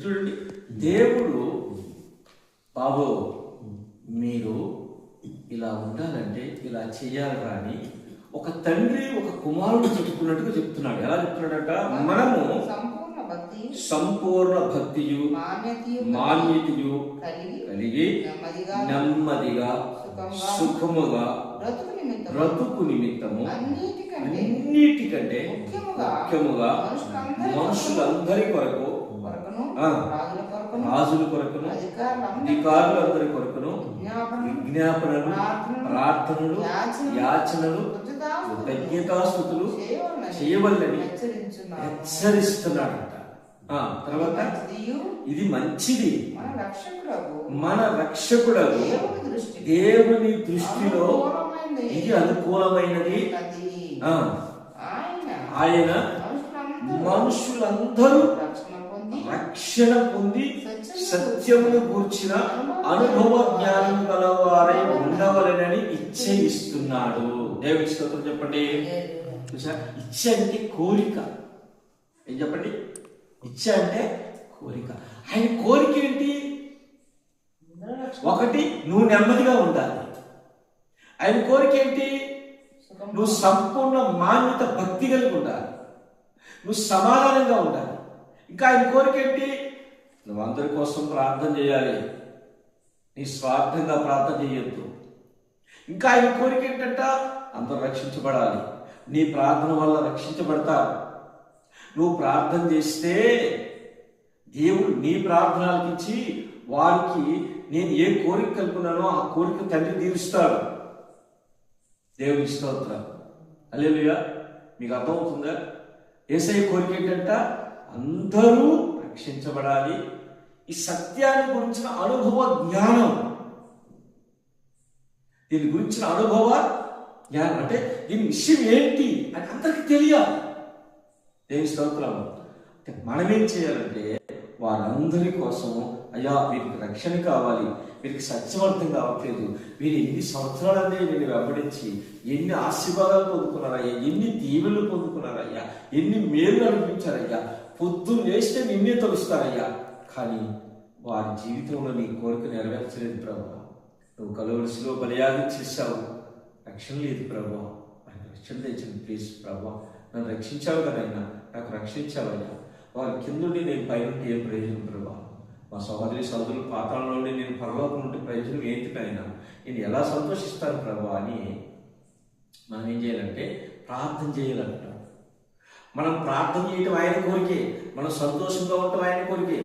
చూడండి, దేవుడు బాబు మీరు ఇలా ఉండాలంటే ఇలా చేయాలి అని ఒక తండ్రి ఒక కుమారుడు చెప్పుకున్నట్టుగా చెప్తున్నాడు. ఎలా చెప్తున్నాడట? మనము సంపూర్ణ భక్తియు మాన్యతయు కలిగి నెమ్మదిగా సుఖముగా బ్రతుకు నిమిత్తము అన్నిటికంటే ముఖ్యముగా మనుషులందరి కొరకు, రాజుల కొరకును, అధికారులందరి కొరకును విజ్ఞాపనలు, ప్రార్థనలు, యాచనలు, కృతజ్ఞతాస్తుతులు చేయవల్లని హెచ్చరిస్తున్నాడంట. తర్వాత ఇది మంచిది, మన రక్షకుడగు దేవుని దృష్టిలో ఇది అనుకూలమైనది. ఆయన మనుషులందరూ రక్షణ పొంది సత్యమును గూర్చిన అనుభవ జ్ఞానం గలవారై ఉండవలనని ఇచ్ఛయిస్తున్నాడు. దేవుని స్తోత్రం చెప్పండి. ఇచ్చ అంటే కోరిక. ఏం చెప్పండి? ఇచ్చ అంటే కోరిక. ఆయన కోరిక ఏంటి? ఒకటి, నువ్వు నెమ్మదిగా ఉండాలి. ఆయన కోరిక ఏంటి? నువ్వు సంపూర్ణ మాన్యత భక్తి కలిగి ఉండాలి, నువ్వు సమాధానంగా ఉండాలి. ఇంకా ఆయన కోరిక ఏంటి? నువ్వు అందరి కోసం ప్రార్థన చేయాలి, నీ స్వార్థంగా ప్రార్థన చేయొద్దు. ఇంకా ఆయన కోరిక ఏంటంట? అందరూ రక్షించబడాలి, నీ ప్రార్థన వల్ల రక్షించబడతారు. నువ్వు ప్రార్థన చేస్తే దేవుడు నీ ప్రార్థన ఆలకించి వారికి నేను ఏ కోరిక కలుపున్నానో ఆ కోరిక తండ్రి తీరుస్తాడు. దేవుని స్తోత్రం. హల్లెలూయా. మీకు అర్థమవుతుందా? యేసయ్య కోరిక ఏంటంట? అందరూ రక్షించబడాలి. ఈ సత్యాన్ని గురించిన అనుభవ జ్ఞానం, దీని గురించిన అనుభవ జ్ఞానం అంటే దీని విషయం ఏంటి అని అందరికీ తెలియాలి. దేవుని స్తోత్రం. మనం ఏం చేయాలంటే వారందరి కోసం, అయ్యా వీరికి రక్షణ కావాలి, వీరికి సత్యవర్తం కావట్లేదు, వీరు ఎన్ని సంవత్సరాలనే నేను వెంబడించి ఎన్ని ఆశీర్వాదాలు పొందుకున్నారయ్యా, ఎన్ని దీవెనలు పొందుకున్నారయ్యా, ఎన్ని మేలు అనిపించారయ్యా, పొద్దున్న లేస్తే నిన్నే తలుస్తారయ్యా, కానీ వారి జీవితంలో నీ కోరిక నెరవేర్చలేదు ప్రభు. నువ్వు కలవలసిలో బలియాగం చేశావు, రక్షణ లేదు ప్రభు. ఆయన రక్షణ తెచ్చింది. ప్లీజ్ ప్రభు, నన్ను రక్షించావు కదైనా, నాకు రక్షించావయ్యా. వారి కిందుండి నేను పైనుండి ఏ ప్రయోజనం ప్రభా? మా సహోదరి సోదరులు పాతాళంలో నుండి నేను పరలోకం నుండి ప్రయోజనం ఏంటికైనా నేను ఎలా సంతోషిస్తాను ప్రభా అని మనం ఏం చేయాలంటే ప్రార్థన చేయాలంట. మనం ప్రార్థన చేయటం ఆయన కోరికే, మనం సంతోషంగా ఉండటం ఆయన కోరికే.